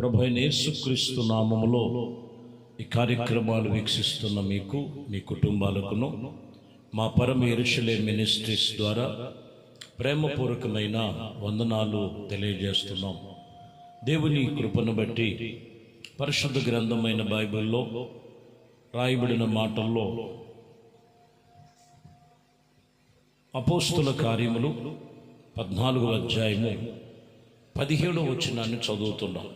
ప్రభు అయిన యేసుక్రీస్తు నామములో ఈ కార్యక్రమాలు వీక్షిస్తున్న మీకు, మీ కుటుంబాలకును మా పరమ యెరూషలేము మినిస్ట్రీస్ ద్వారా ప్రేమపూర్వకమైన వందనాలు తెలియజేస్తున్నాం. దేవుని కృపను బట్టి పరిశుద్ధ గ్రంథమైన బైబిల్లో రాయబడిన మాటల్లో అపోస్తుల కార్యములు 14వ అధ్యాయము 17వ వచనాన్ని చదువుతున్నాం.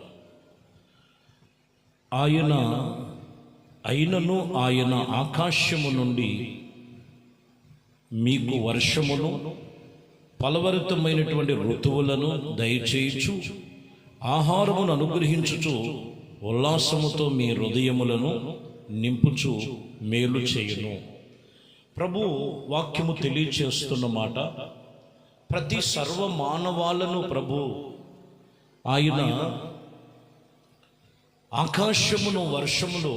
ఆయన ఆకాశము నుండి మీకు వర్షమును ఫలభరితమైనటువంటి ఋతువులను దయచేయచ్చు, ఆహారమును అనుగ్రహించుచు ఉల్లాసముతో మీ హృదయములను నింపుచు మేలు చేయును. ప్రభు వాక్యము తెలియచేస్తున్న మాట, ప్రతి సర్వ మానవాలను ప్రభు ఆయన ఆకాశమును, వర్షమును,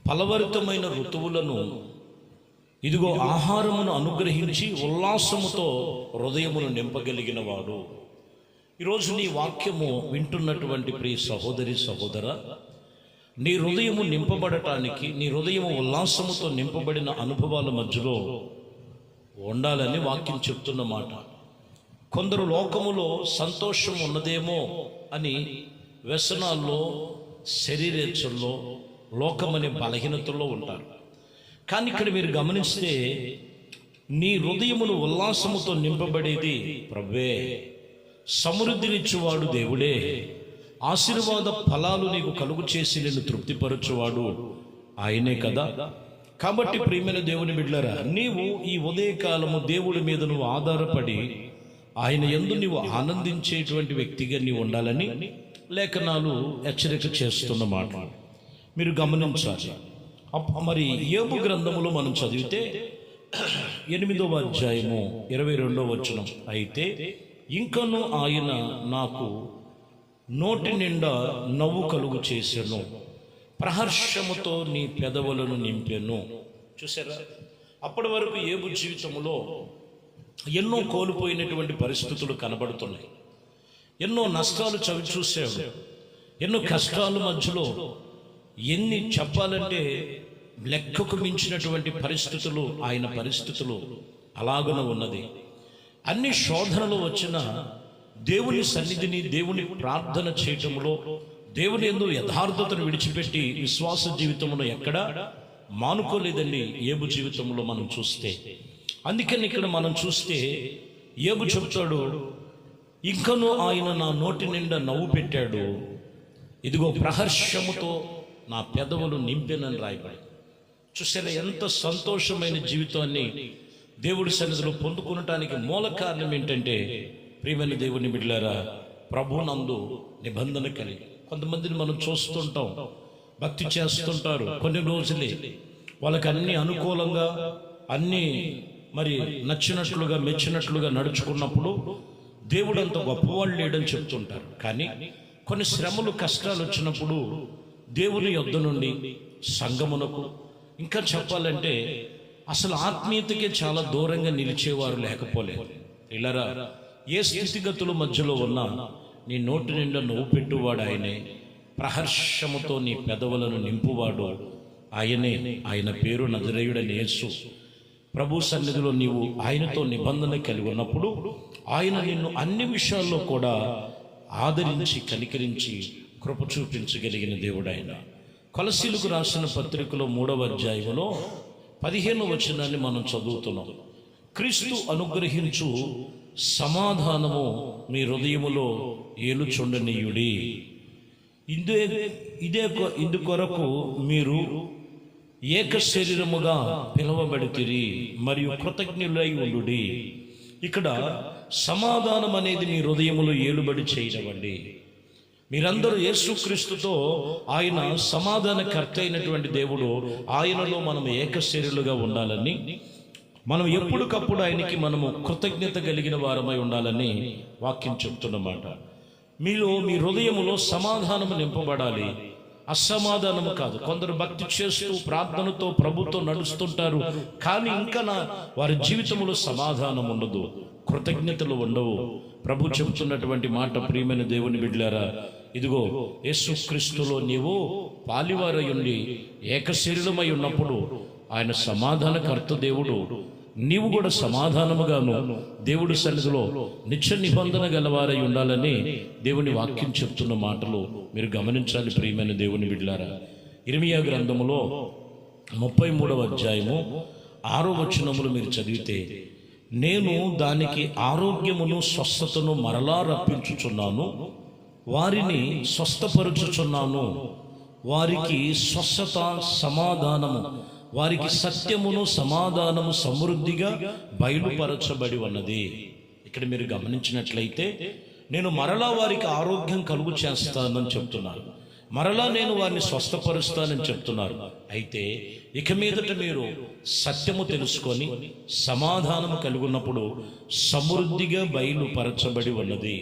ఫలభరితమైన ఋతువులను, ఇదిగో ఆహారమును అనుగ్రహించి ఉల్లాసముతో హృదయమును నింపగలిగిన వాడు. ఈరోజు నీ వాక్యము వింటున్నటువంటి ప్రియ సహోదరి, సహోదర, నీ హృదయము నింపబడటానికి, నీ హృదయము ఉల్లాసముతో నింపబడిన అనుభవాల మధ్యలో ఉండాలని వాక్యం చెప్తున్న మాట. కొందరు లోకములో సంతోషం ఉన్నదేమో అని వ్యసనాల్లో, శరీరేచ్ఛల్లో, లోకమనే బలహీనతల్లో ఉంటారు. కానీ ఇక్కడ మీరు గమనిస్తే నీ హృదయమును ఉల్లాసముతో నింపబడేది ప్రభువే. సమృద్ధినిచ్చువాడు దేవుడే. ఆశీర్వాద ఫలాలు నీకు కలుగు చేసి నిన్ను తృప్తిపరచువాడు ఆయనే కదా. కాబట్టి ప్రియమైన దేవుని బిడ్డలారా, నీవు ఈ ఉదయకాలము దేవుడి మీద నువ్వు ఆధారపడి ఆయన యందు నీవు ఆనందించేటువంటి వ్యక్తిగా నీవు ఉండాలని లేఖనాలు హెచ్చరిక చేస్తున్న మాట మీరు గమనించాలి. మరి యోబు గ్రంథములో మనం చదివితే 8వ అధ్యాయము 22వ వచనం, అయితే ఇంకను ఆయన నాకు నోటి నిండా నవ్వు కలుగు చేసెను, ప్రహర్షముతో నీ పెదవులను నింపెను. చూసారా, అప్పటి వరకు యోబు జీవితంలో ఎన్నో కోల్పోయినటువంటి పరిస్థితులు కనబడుతున్నాయి. ఎన్నో నష్టాలు చవి చూసాడు. ఎన్నో కష్టాల మధ్యలో ఎన్ని చెప్పాలంటే లెక్కకు మించినటువంటి పరిస్థితులు, ఆయన పరిస్థితులు అలాగున ఉన్నది. అన్ని శోధనలు వచ్చిన దేవుని సన్నిధిని, దేవుని ప్రార్థన చేయటంలో, దేవుని యందు యథార్థతను విడిచిపెట్టి విశ్వాస జీవితంలో ఎక్కడా మానుకోలేదండి యోబు జీవితంలో మనం చూస్తే. అందుకని ఇక్కడ మనం చూస్తే యోబు చెప్తాడు, ఇంకనూ ఆయన నా నోటి నిండా నవ్వు పెట్టాడు, ఇదిగో ప్రహర్షముతో నా పెదవులు నింపెనని రాయబడి. చూసారా, ఎంత సంతోషమైన జీవితాన్ని దేవుడి సన్నిధిలో పొందుకునటానికి మూల కారణం ఏంటంటే, ప్రియమైన దేవుని బిడ్డలారా, ప్రభునందు నిబంధన కలిగి. కొంతమందిని మనం చూస్తుంటాం, భక్తి చేస్తుంటారు, కొన్ని రోజులే వాళ్ళకి అన్ని అనుకూలంగా, అన్నీ మరి నచ్చినట్లుగా, మెచ్చినట్లుగా నడుచుకున్నప్పుడు దేవుడు అంత గొప్పవాళ్ళు లేడని చెప్తుంటారు. కానీ కొన్ని శ్రమలు, కష్టాలు వచ్చినప్పుడు దేవుని యొద్ద నుండి సంగమునకు, ఇంకా చెప్పాలంటే అసలు ఆత్మీయతకే చాలా దూరంగా నిలిచేవారు లేకపోలేదు. ఇలారా, ఏ స్థితిగతుల మధ్యలో ఉన్నా నీ నోటి నిండా నవ్వు పెట్టువాడు ఆయనే, ప్రహర్షముతో నీ పెదవులను నింపువాడు ఆయనే. ఆయన పేరు నజరేయుడైన యేసు. ప్రభు సన్నిధిలో నీవు ఆయనతో నిబంధన కలిగి ఉన్నప్పుడు ఆయన నిన్ను అన్ని విషయాల్లో కూడా ఆదరించి, కనికరించి, కృప చూపించగలిగిన దేవుడు ఆయన. కొలసీలకు రాసిన పత్రికలో 3వ అధ్యాయంలో 15వ వచనాన్ని మనం చదువుతున్నాం. క్రీస్తు అనుగ్రహించు సమాధానము మీ హృదయములో ఏలుచుండనీయుడి. ఇందుకొరకు మీరు ఏక శరీరముగా పిలవబడితిరి మరియు కృతజ్ఞులై ఉండుడి. ఇక్కడ సమాధానం అనేది మీ హృదయములో ఏలుబడి చేయనివ్వండి. మీరందరూ యేసుక్రీస్తుతో, ఆయన సమాధానకర్త అయినటువంటి దేవుడు, ఆయనలో మనం ఏకశరీరులుగా ఉండాలని, మనం ఎప్పటికప్పుడు ఆయనకి మనము కృతజ్ఞత కలిగిన వారమై ఉండాలని వాక్యం చెప్తున్నమాట. మీలో, మీ హృదయములో సమాధానము నింపబడాలి. అసమాధానము కాదు. కొందరు భక్తి చేస్తూ ప్రార్థనతో ప్రభుతో నడుస్తుంటారు, కానీ ఇంకా వారి జీవితంలో సమాధానం ఉండదు, కృతజ్ఞతలు ఉండవు. ప్రభు చెబుతున్నటువంటి మాట, ప్రియమైన దేవుని బిడ్డలారా, ఇదిగో యేసుక్రీస్తులో నీవు పాలివారై ఉండి ఏకశరీరమై ఉన్నప్పుడు ఆయన సమాధానకర్త దేవుడు. నీవు కూడా సమాధానముగాను దేవుడి సన్నిధిలో నిత్య నిబంధన గలవారై ఉండాలని దేవుని వాక్యం చెప్తున్న మాటలు మీరు గమనించాలి. ప్రియమైన దేవుని బిడ్డలారా, ఇర్మియా గ్రంథములో 33వ అధ్యాయము 6వ వచనములు మీరు చదివితే, నేను దానికి ఆరోగ్యమును స్వస్థతను మరలా రప్పించుచున్నాను, వారిని స్వస్థపరుచుచున్నాను, వారికి స్వస్థత సమాధానము, వారికి సత్యమును సమాధానము సమృద్ధిగా బయలుపరచబడి ఉన్నది. ఇక్కడ మీరు గమనించినట్లయితే, నేను మరలా వారికి ఆరోగ్యం కలుగు చేస్తానని చెప్తున్నాను, మరలా నేను వారిని స్వస్థపరుస్తానని చెప్తున్నారు. అయితే ఇక మీదట మీరు సత్యము తెలుసుకొని సమాధానము కలుగున్నప్పుడు సమృద్ధిగా బయలుపరచబడి ఉన్నది.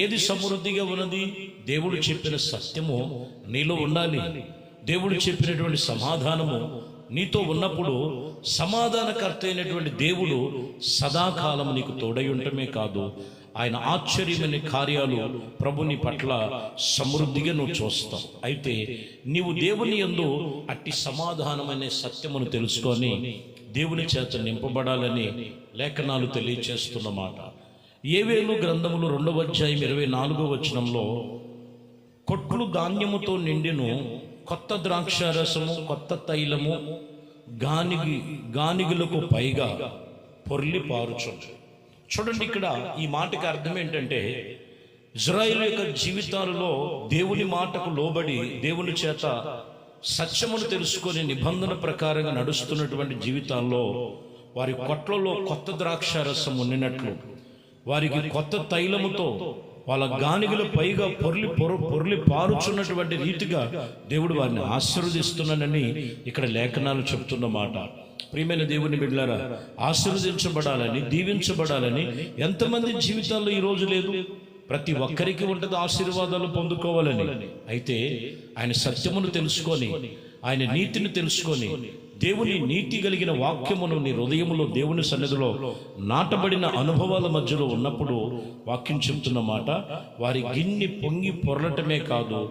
ఏది సమృద్ధిగా ఉన్నది? దేవుడు చెప్పిన సత్యము నీలో ఉండాలి. దేవుడు చెప్పినటువంటి సమాధానము నీతో ఉన్నప్పుడు సమాధానకర్త అయినటువంటి దేవుడు సదాకాలం నీకు తోడై ఉండటమే కాదు, ఆయన ఆశ్చర్యమైన కార్యాలు ప్రభుని పట్ల సమృద్ధిగా నువ్వు చూస్తావు. అయితే నీవు దేవుని యందు అట్టి సమాధానమనే సత్యమును తెలుసుకొని దేవుని చేత నింపబడాలని లేఖనాలు తెలియచేస్తున్నమాట. యేవేలు గ్రంథములు 2వ అధ్యాయం 24వ వచనంలో, కొట్లు ధాన్యముతో నిండెను, కొత్త ద్రాక్షారసము, కొత్త తైలము గానిగులకు పైగా పొర్లి పారుచుండు. చూడండి, ఇక్కడ ఈ మాటకి అర్థం ఏంటంటే, ఇజ్రాయేలు యొక్క జీవితాలలో దేవుని మాటకు లోబడి దేవుని చేత సత్యమును తెలుసుకొని నిబంధన ప్రకారంగా నడుస్తున్నటువంటి జీవితాల్లో వారి కొట్లలో కొత్త ద్రాక్షారసం ఉండినట్లు, వారికి కొత్త తైలముతో వాళ్ళ గానిగుల పైగా పొర్లి పారుచున్నటువంటి రీతిగా దేవుడు వారిని ఆశీర్వదిస్తున్నానని ఇక్కడ లేఖనాలు చెప్తున్నమాట. ప్రియమైన దేవుని బిడ్డలారా, ఆశీర్వదించబడాలని, దీవించబడాలని ఎంతమంది జీవితాల్లో ఈరోజు లేదు? ప్రతి ఒక్కరికి ఉంటుంది ఆశీర్వాదాలు పొందుకోవాలని. అయితే ఆయన సత్యమును తెలుసుకొని, ఆయన నీతిని తెలుసుకొని, దేవుని నీతి కలిగిన వాక్యమును నీ హృదయములో దేవుని సన్నిధిలో నాటబడిన అనుభవాల మధ్యలో ఉన్నప్పుడు వాక్యం చెప్తున్న మాట, వారి గిన్నె పొంగి పొరలటమే కాదు,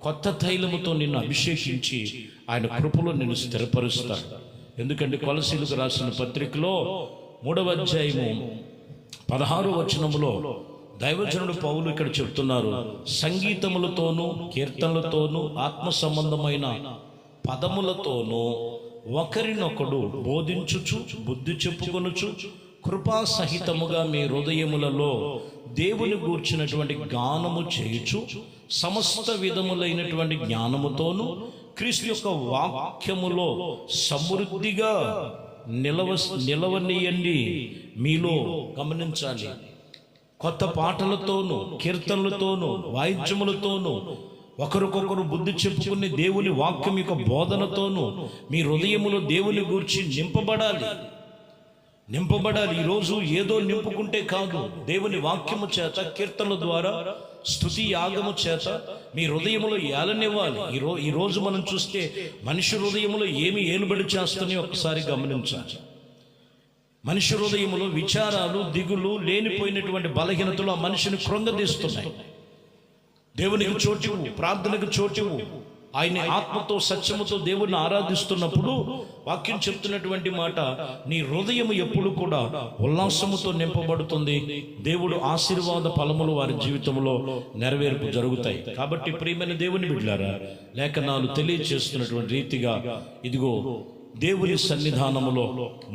కొత్త తైలముతో నిన్ను అభిషేకించి ఆయన కృపలో నిన్ను స్థిరపరుస్తాడు. ఎందుకంటే కొలసీలకు రాసిన పత్రికలో 3వ అధ్యాయము 16వ వచనములో దైవజనుడు పౌలు ఇక్కడ చెప్తున్నారు, సంగీతములతోనూ కీర్తనలతోనూ ఆత్మ సంబంధమైన పదములతోనూ ఒకరినొకడు బోధించుచు బుద్ధి చెప్పుకొనుచు కృపాసహితముగా మీ హృదయములలో దేవుని గూర్చినటువంటి గానము చేయుచు సమస్త విధములైనటువంటి జ్ఞానముతోనూ క్రీస్తు యొక్క వాక్యములో సమృద్ధిగా నిలవనీయండి. మీలో గమనించాలి, కొత్త పాటలతోనూ కీర్తనలతోనూ వాయిద్యములతోనూ ఒకరికొకరు బుద్ధి చెప్పుకుని దేవుని వాక్యం యొక్క బోధనతోనూ మీ హృదయములో దేవుని గూర్చి నింపబడాలి. ఈరోజు ఏదో నింపుకుంటే కాదు, దేవుని వాక్యము చేత, కీర్తనల ద్వారా, స్తుతి యాగము చేత మీ హృదయములో ఏలనివ్వాలి. ఈరోజు మనం చూస్తే మనిషి హృదయములో ఏమి ఏలుబడి చేస్తానో ఒకసారి గమనించాలి. మనిషి హృదయములో విచారాలు, దిగులు, లేనిపోయినటువంటి బలహీనతలు ఆ మనిషిని కృంగదీస్తున్నాయి. దేవునికి చోటివు, ప్రార్థనకు చోటివు. ఆయన ఆత్మతో సత్యముతో దేవుణ్ణి ఆరాధిస్తున్నప్పుడు వాక్యం చెప్తున్నటువంటి మాట, నీ హృదయము ఎప్పుడు కూడా ఉల్లాసముతో నింపబడుతుంది. దేవుడు ఆశీర్వాద ఫలములు వారి జీవితంలో నెరవేర్పు జరుగుతాయి. కాబట్టి ప్రియమైన దేవుని బిడ్డలారా, లేఖనాలు తెలియచేస్తున్నటువంటి రీతిగా ఇదిగో దేవుని సన్నిధానములో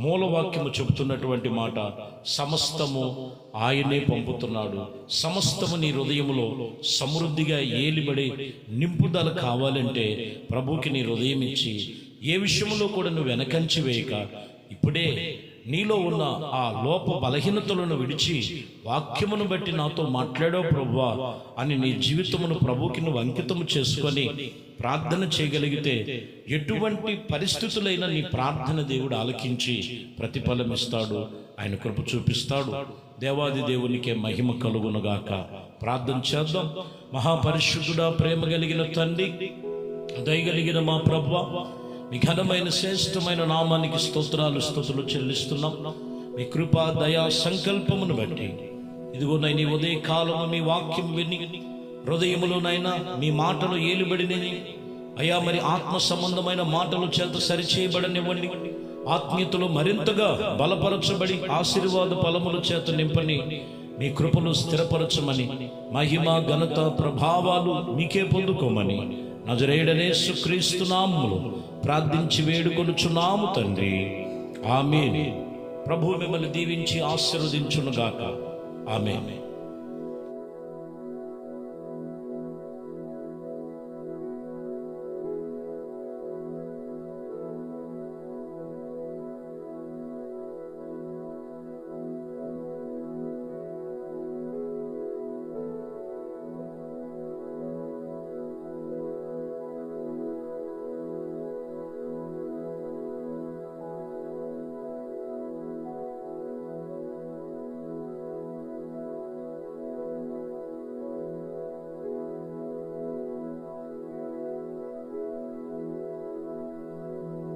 మూలవాక్యము చెబుతున్నటువంటి మాట, సమస్తము ఆయనే పంపుతున్నాడు. సమస్తము నీ హృదయములో సమృద్ధిగా ఏలిబడి నింపుదల కావాలంటే ప్రభుకి నీ హృదయం ఇచ్చి, ఏ విషయంలో కూడా నువ్వు వెనకంచి వేయక, ఇప్పుడే నీలో ఉన్న ఆ లోప బలహీనతలను విడిచి వాక్యమును బట్టి నాతో మాట్లాడావు ప్రభువా అని నీ జీవితమును ప్రభుకి నువ్వు అంకితము చేసుకొని ప్రార్థన చేయగలిగితే ఎటువంటి పరిస్థితులైనా నీ ప్రార్థన దేవుడు ఆలకించి ప్రతిఫలం ఇస్తాడు, ఆయన కృప చూపిస్తాడు. దేవాది దేవునికే మహిమ కలుగునుగాక. ప్రార్థన చేద్దాం. మహాపరిశుద్ధుడా, ప్రేమ కలిగిన తండ్రి, దయగలిగిన మా ప్రభువా, మీ ఘనమైన శ్రేష్టమైన నామానికి స్తోత్రాలు స్తుతులు చెల్లిస్తున్నాం. మీ కృపా దయా సంకల్పమును బట్టి ఇదిగోనైనా ఈ ఉదయ కాలము మీ వాక్యం విని హృదయములోనైనా మీ మాటలు ఏలుబడినని అయ్యా, మరి ఆత్మ సంబంధమైన మాటలు చేత సరిచేయబడనివ్వండి. ఆత్మీయతలో మరింతగా బలపరచబడి ఆశీర్వాద ఫలముల చేత నింపని మీ కృపను స్థిరపరచమని, మహిమ ఘనత ప్రభావాలు మీకే పొందుకోమని నజరేయుడైన యేసుక్రీస్తు నామములో ప్రార్థించి వేడుకొనుచున్నాము తండ్రి. ఆమేన్. ప్రభువు మిమ్మల్ని దీవించి ఆశీర్వదించునుగాక. ఆమేన్.